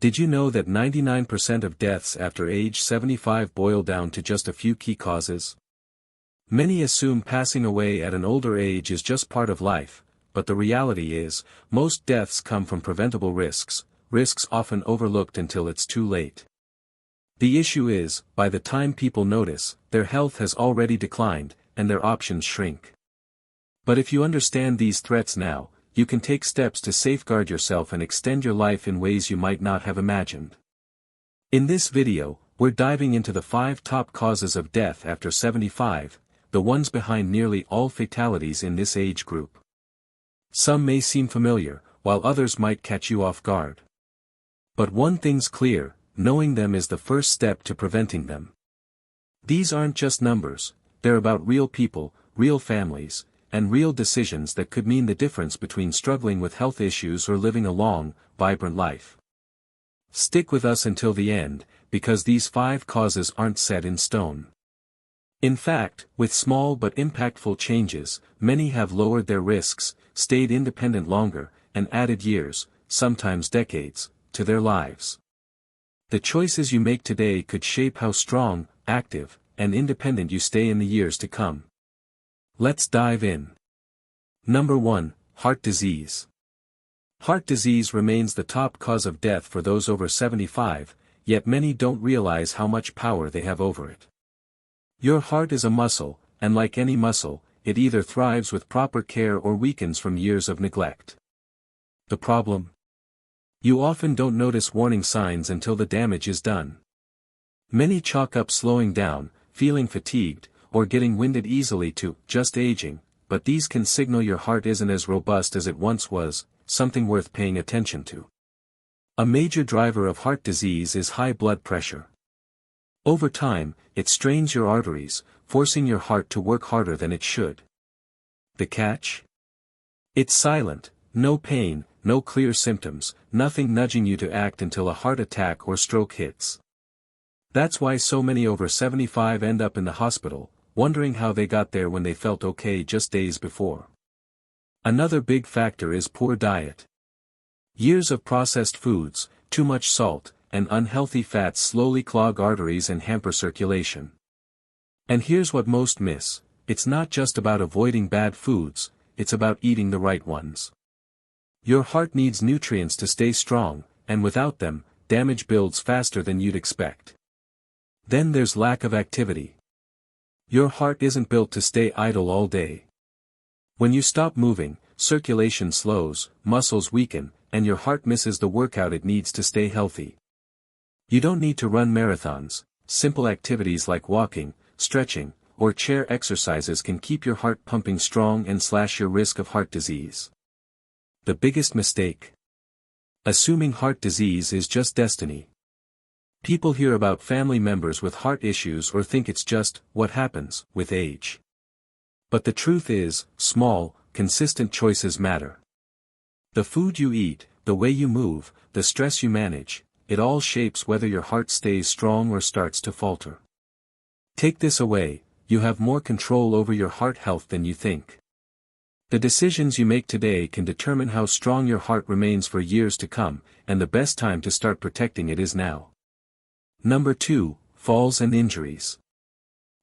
Did you know that 99% of deaths after age 75 boil down to just a few key causes? Many assume passing away at an older age is just part of life, but the reality is, most deaths come from preventable risks often overlooked until it's too late. The issue is, by the time people notice, their health has already declined, and their options shrink. But if you understand these threats now, you can take steps to safeguard yourself and extend your life in ways you might not have imagined. In this video, we're diving into the 5 top causes of death after 75, the ones behind nearly all fatalities in this age group. Some may seem familiar, while others might catch you off guard. But one thing's clear, knowing them is the first step to preventing them. These aren't just numbers, they're about real people, real families, and real decisions that could mean the difference between struggling with health issues or living a long, vibrant life. Stick with us until the end, because these 5 causes aren't set in stone. In fact, with small but impactful changes, many have lowered their risks, stayed independent longer, and added years, sometimes decades, to their lives. The choices you make today could shape how strong, active, and independent you stay in the years to come. Let's dive in. Number 1, heart disease. Heart disease remains the top cause of death for those over 75, yet many don't realize how much power they have over it. Your heart is a muscle, and like any muscle, it either thrives with proper care or weakens from years of neglect. The problem? You often don't notice warning signs until the damage is done. Many chalk up slowing down, feeling fatigued, or getting winded easily to just aging, but these can signal your heart isn't as robust as it once was, something worth paying attention to. A major driver of heart disease is high blood pressure. Over time, it strains your arteries, forcing your heart to work harder than it should. The catch? It's silent, no pain, no clear symptoms, nothing nudging you to act until a heart attack or stroke hits. That's why so many over 75 end up in the hospital, wondering how they got there when they felt okay just days before. Another big factor is poor diet. Years of processed foods, too much salt, and unhealthy fats slowly clog arteries and hamper circulation. And here's what most miss, it's not just about avoiding bad foods, it's about eating the right ones. Your heart needs nutrients to stay strong, and without them, damage builds faster than you'd expect. Then there's lack of activity. Your heart isn't built to stay idle all day. When you stop moving, circulation slows, muscles weaken, and your heart misses the workout it needs to stay healthy. You don't need to run marathons, simple activities like walking, stretching, or chair exercises can keep your heart pumping strong and slash your risk of heart disease. The biggest mistake? Assuming heart disease is just destiny. People hear about family members with heart issues or think it's just what happens with age. But the truth is, small, consistent choices matter. The food you eat, the way you move, the stress you manage, it all shapes whether your heart stays strong or starts to falter. Take this away, you have more control over your heart health than you think. The decisions you make today can determine how strong your heart remains for years to come, and the best time to start protecting it is now. Number 2, falls and injuries.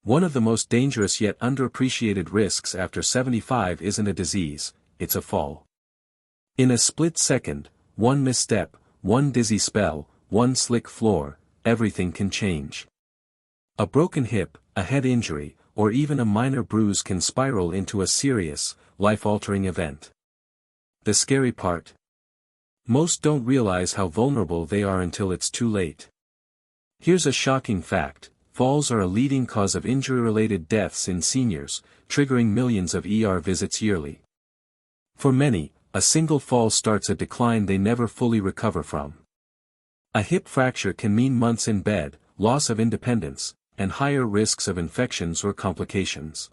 One of the most dangerous yet underappreciated risks after 75 isn't a disease, it's a fall. In a split second, one misstep, one dizzy spell, one slick floor, everything can change. A broken hip, a head injury, or even a minor bruise can spiral into a serious, life-altering event. The scary part? Most don't realize how vulnerable they are until it's too late. Here's a shocking fact, falls are a leading cause of injury-related deaths in seniors, triggering millions of ER visits yearly. For many, a single fall starts a decline they never fully recover from. A hip fracture can mean months in bed, loss of independence, and higher risks of infections or complications.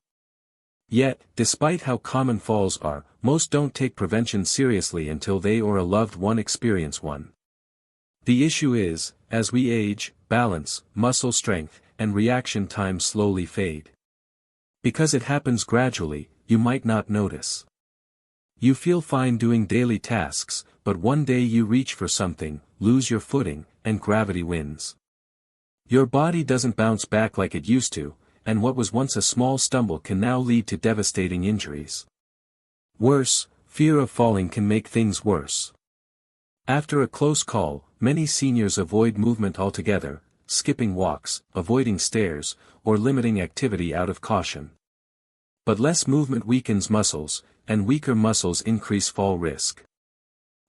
Yet, despite how common falls are, most don't take prevention seriously until they or a loved one experience one. The issue is, as we age, balance, muscle strength, and reaction time slowly fade. Because it happens gradually, you might not notice. You feel fine doing daily tasks, but one day you reach for something, lose your footing, and gravity wins. Your body doesn't bounce back like it used to, and what was once a small stumble can now lead to devastating injuries. Worse, fear of falling can make things worse. After a close call, many seniors avoid movement altogether, skipping walks, avoiding stairs, or limiting activity out of caution. But less movement weakens muscles, and weaker muscles increase fall risk.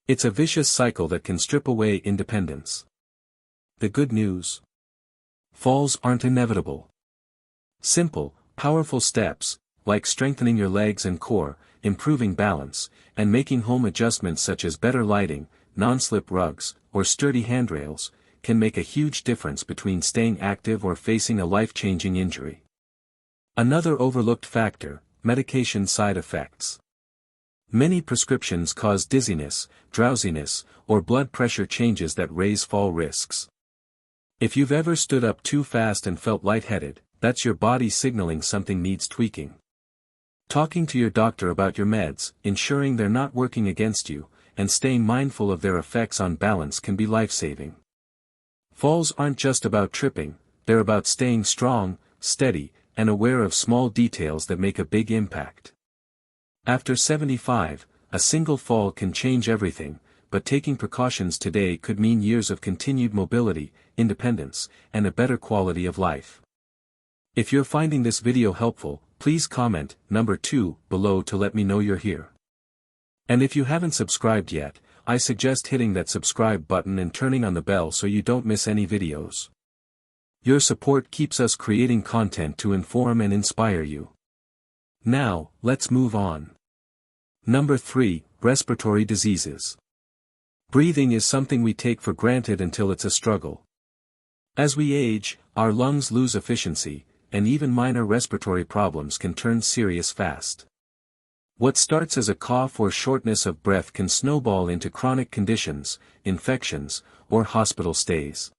It's a vicious cycle that can strip away independence. The good news: falls aren't inevitable. Simple, powerful steps, like strengthening your legs and core, improving balance, and making home adjustments such as better lighting, non-slip rugs, or sturdy handrails, can make a huge difference between staying active or facing a life-changing injury. Another overlooked factor: medication side effects. Many prescriptions cause dizziness, drowsiness, or blood pressure changes that raise fall risks. If you've ever stood up too fast and felt lightheaded, that's your body signaling something needs tweaking. Talking to your doctor about your meds, ensuring they're not working against you, and staying mindful of their effects on balance can be life-saving. Falls aren't just about tripping, they're about staying strong, steady, and aware of small details that make a big impact. After 75, a single fall can change everything, but taking precautions today could mean years of continued mobility, independence, and a better quality of life. If you're finding this video helpful, please comment number 2 below to let me know you're here. And if you haven't subscribed yet, I suggest hitting that subscribe button and turning on the bell so you don't miss any videos. Your support keeps us creating content to inform and inspire you. Now, let's move on. Number 3, respiratory diseases. Breathing is something we take for granted until it's a struggle. As we age, our lungs lose efficiency, and even minor respiratory problems can turn serious fast. What starts as a cough or shortness of breath can snowball into chronic conditions, infections, or hospital stays.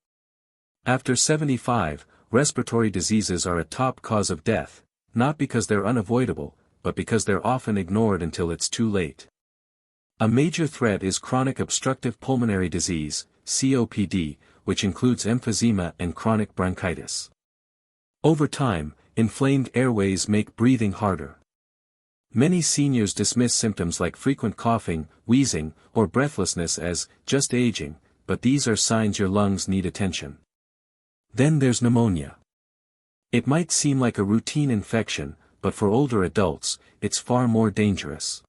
After 75, respiratory diseases are a top cause of death, not because they're unavoidable, but because they're often ignored until it's too late. A major threat is chronic obstructive pulmonary disease, COPD, which includes emphysema and chronic bronchitis. Over time, inflamed airways make breathing harder. Many seniors dismiss symptoms like frequent coughing, wheezing, or breathlessness as just aging, but these are signs your lungs need attention. Then there's pneumonia. It might seem like a routine infection, but for older adults, it's far more dangerous.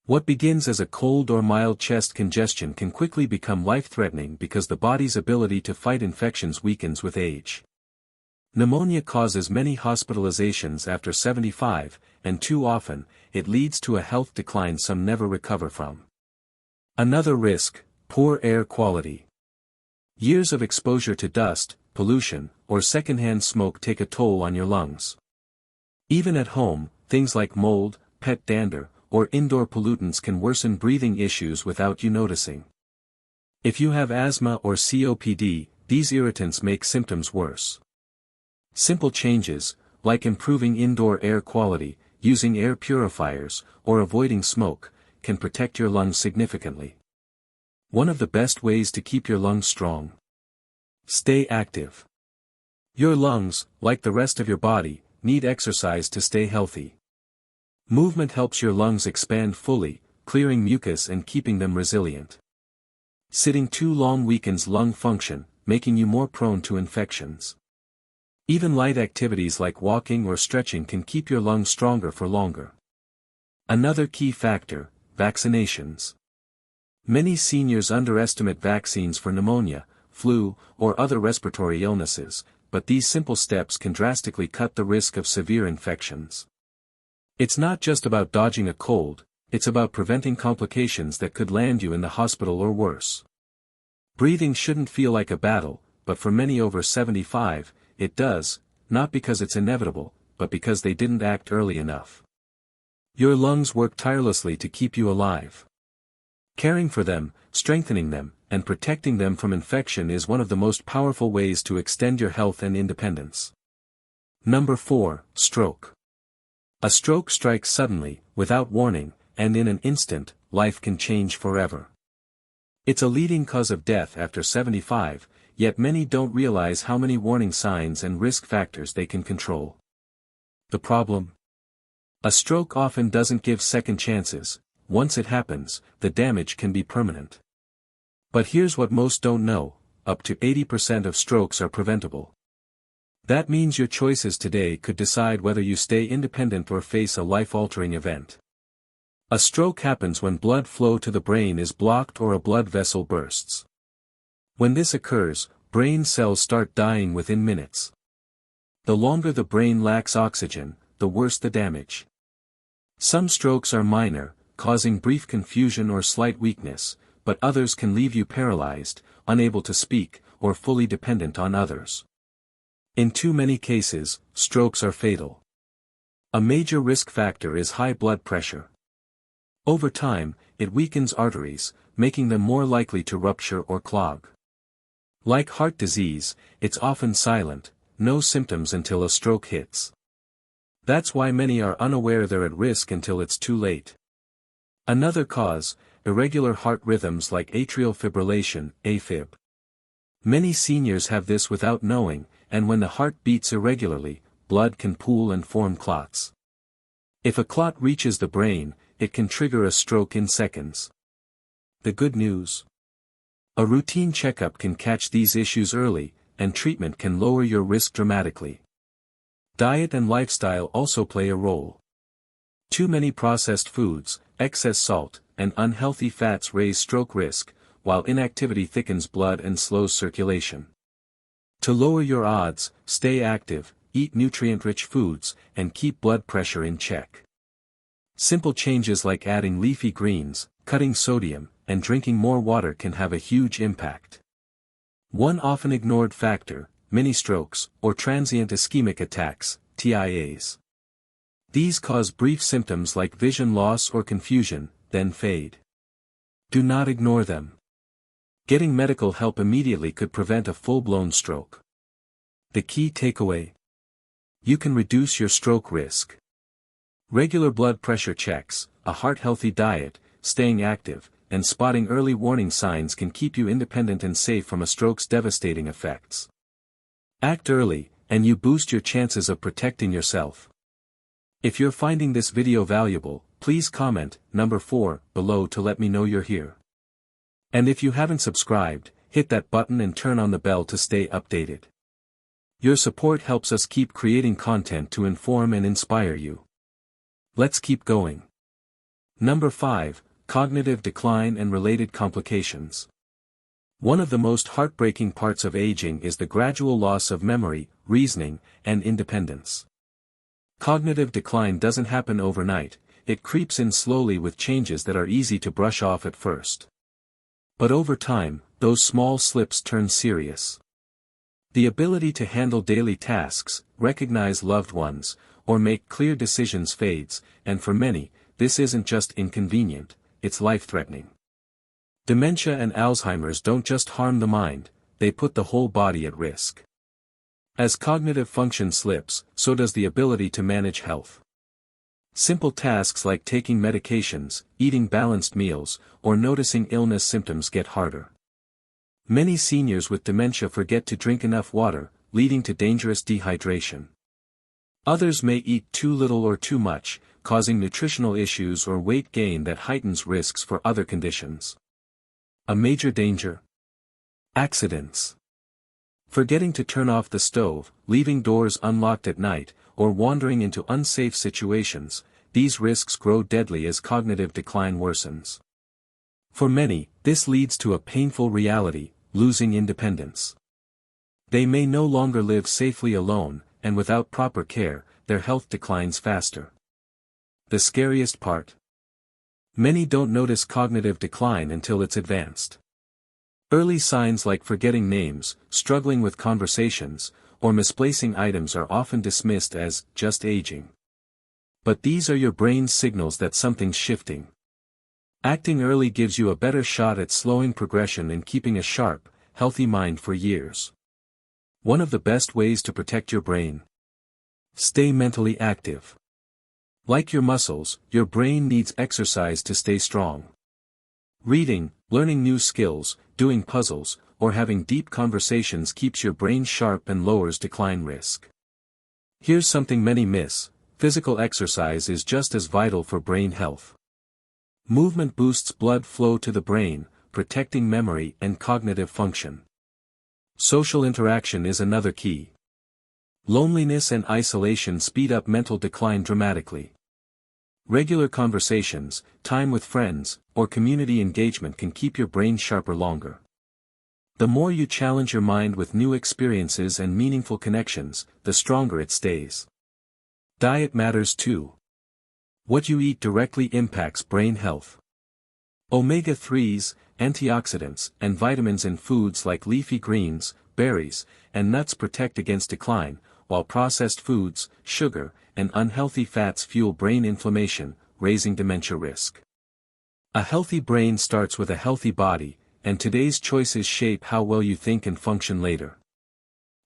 What begins as a cold or mild chest congestion can quickly become life-threatening because the body's ability to fight infections weakens with age. Pneumonia causes many hospitalizations after 75, and too often, it leads to a health decline some never recover from. Another risk: poor air quality. Years of exposure to dust, pollution, or secondhand smoke take a toll on your lungs. Even at home, things like mold, pet dander, or indoor pollutants can worsen breathing issues without you noticing. If you have asthma or COPD, these irritants make symptoms worse. Simple changes, like improving indoor air quality, using air purifiers, or avoiding smoke, can protect your lungs significantly. One of the best ways to keep your lungs strong: stay active. Your lungs, like the rest of your body, need exercise to stay healthy. Movement helps your lungs expand fully, clearing mucus and keeping them resilient. Sitting too long weakens lung function, making you more prone to infections. Even light activities like walking or stretching can keep your lungs stronger for longer. Another key factor: vaccinations. Many seniors underestimate vaccines for pneumonia, flu, or other respiratory illnesses, but these simple steps can drastically cut the risk of severe infections. It's not just about dodging a cold, it's about preventing complications that could land you in the hospital or worse. Breathing shouldn't feel like a battle, but for many over 75, it does, not because it's inevitable, but because they didn't act early enough. Your lungs work tirelessly to keep you alive. Caring for them, strengthening them, and protecting them from infection is one of the most powerful ways to extend your health and independence. Number 4, stroke. A stroke strikes suddenly, without warning, and in an instant, life can change forever. It's a leading cause of death after 75, yet many don't realize how many warning signs and risk factors they can control. The problem? A stroke often doesn't give second chances. Once it happens, the damage can be permanent. But here's what most don't know: up to 80% of strokes are preventable. That means your choices today could decide whether you stay independent or face a life-altering event. A stroke happens when blood flow to the brain is blocked or a blood vessel bursts. When this occurs, brain cells start dying within minutes. The longer the brain lacks oxygen, the worse the damage. Some strokes are minor, causing brief confusion or slight weakness, but others can leave you paralyzed, unable to speak, or fully dependent on others. In too many cases, strokes are fatal. A major risk factor is high blood pressure. Over time, it weakens arteries, making them more likely to rupture or clog. Like heart disease, it's often silent, no symptoms until a stroke hits. That's why many are unaware they're at risk until it's too late. Another cause: irregular heart rhythms like atrial fibrillation, AFib. Many seniors have this without knowing, and when the heart beats irregularly, blood can pool and form clots. If a clot reaches the brain, it can trigger a stroke in seconds. The good news? A routine checkup can catch these issues early, and treatment can lower your risk dramatically. Diet and lifestyle also play a role. Too many processed foods, excess salt, and unhealthy fats raise stroke risk, while inactivity thickens blood and slows circulation. To lower your odds, stay active, eat nutrient-rich foods, and keep blood pressure in check. Simple changes like adding leafy greens, cutting sodium, and drinking more water can have a huge impact. One often ignored factor: mini-strokes, or transient ischemic attacks, TIAs. These cause brief symptoms like vision loss or confusion, then fade. Do not ignore them. Getting medical help immediately could prevent a full-blown stroke. The key takeaway: you can reduce your stroke risk. Regular blood pressure checks, a heart-healthy diet, staying active, and spotting early warning signs can keep you independent and safe from a stroke's devastating effects. Act early, and you boost your chances of protecting yourself. If you're finding this video valuable, please comment number 4 below to let me know you're here. And if you haven't subscribed, hit that button and turn on the bell to stay updated. Your support helps us keep creating content to inform and inspire you. Let's keep going. Number 5, cognitive decline and related complications. One of the most heartbreaking parts of aging is the gradual loss of memory, reasoning, and independence. Cognitive decline doesn't happen overnight, it creeps in slowly with changes that are easy to brush off at first. But over time, those small slips turn serious. The ability to handle daily tasks, recognize loved ones, or make clear decisions fades, and for many, this isn't just inconvenient, it's life-threatening. Dementia and Alzheimer's don't just harm the mind, they put the whole body at risk. As cognitive function slips, so does the ability to manage health. Simple tasks like taking medications, eating balanced meals, or noticing illness symptoms get harder. Many seniors with dementia forget to drink enough water, leading to dangerous dehydration. Others may eat too little or too much, causing nutritional issues or weight gain that heightens risks for other conditions. A major danger: accidents. Forgetting to turn off the stove, leaving doors unlocked at night, or wandering into unsafe situations, these risks grow deadly as cognitive decline worsens. For many, this leads to a painful reality: losing independence. They may no longer live safely alone, and without proper care, their health declines faster. The scariest part? Many don't notice cognitive decline until it's advanced. Early signs like forgetting names, struggling with conversations, or misplacing items are often dismissed as just aging. But these are your brain's signals that something's shifting. Acting early gives you a better shot at slowing progression and keeping a sharp, healthy mind for years. One of the best ways to protect your brain: stay mentally active. Like your muscles, your brain needs exercise to stay strong. Reading, learning new skills, doing puzzles, or having deep conversations keeps your brain sharp and lowers decline risk. Here's something many miss: physical exercise is just as vital for brain health. Movement boosts blood flow to the brain, protecting memory and cognitive function. Social interaction is another key. Loneliness and isolation speed up mental decline dramatically. Regular conversations, time with friends, or community engagement can keep your brain sharper longer. The more you challenge your mind with new experiences and meaningful connections, the stronger it stays. Diet matters too. What you eat directly impacts brain health. Omega-3s, antioxidants, and vitamins in foods like leafy greens, berries, and nuts protect against decline, while processed foods, sugar, and unhealthy fats fuel brain inflammation, raising dementia risk. A healthy brain starts with a healthy body, and today's choices shape how well you think and function later.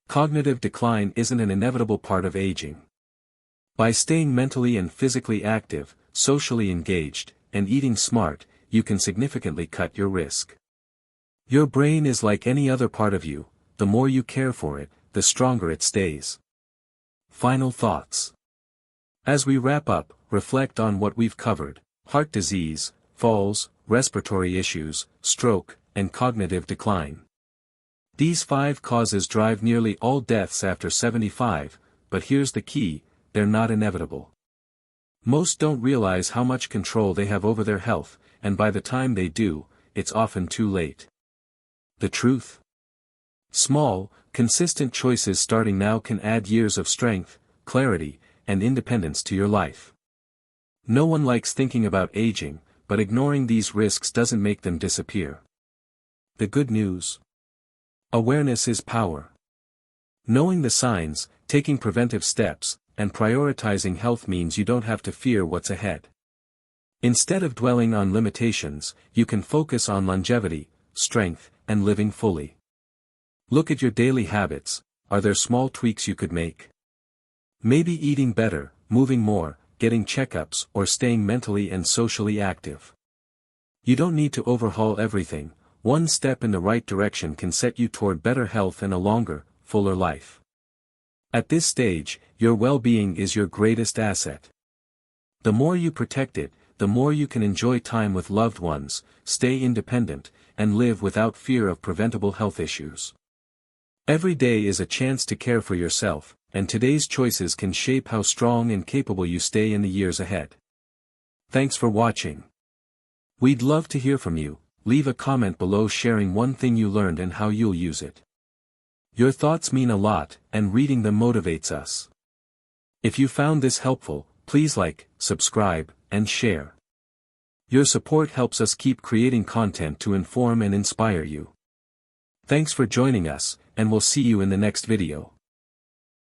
Cognitive decline isn't an inevitable part of aging. By staying mentally and physically active, socially engaged, and eating smart, you can significantly cut your risk. Your brain is like any other part of you: the more you care for it, the stronger it stays. Final thoughts. As we wrap up, reflect on what we've covered: heart disease, falls, respiratory issues, stroke, and cognitive decline. These 5 causes drive nearly all deaths after 75, but here's the key: they're not inevitable. Most don't realize how much control they have over their health, and by the time they do, it's often too late. The truth? Small, consistent choices starting now can add years of strength, clarity, and independence to your life. No one likes thinking about aging, but ignoring these risks doesn't make them disappear. The good news? Awareness is power. Knowing the signs, taking preventive steps, and prioritizing health means you don't have to fear what's ahead. Instead of dwelling on limitations, you can focus on longevity, strength, and living fully. Look at your daily habits: are there small tweaks you could make? Maybe eating better, moving more, getting checkups, or staying mentally and socially active. You don't need to overhaul everything. One step in the right direction can set you toward better health and a longer, fuller life. At this stage, your well-being is your greatest asset. The more you protect it, the more you can enjoy time with loved ones, stay independent, and live without fear of preventable health issues. Every day is a chance to care for yourself, and today's choices can shape how strong and capable you stay in the years ahead. Thanks for watching. We'd love to hear from you. Leave a comment below sharing one thing you learned and how you'll use it. Your thoughts mean a lot, and reading them motivates us. If you found this helpful, please like, subscribe, and share. Your support helps us keep creating content to inform and inspire you. Thanks for joining us, and we'll see you in the next video.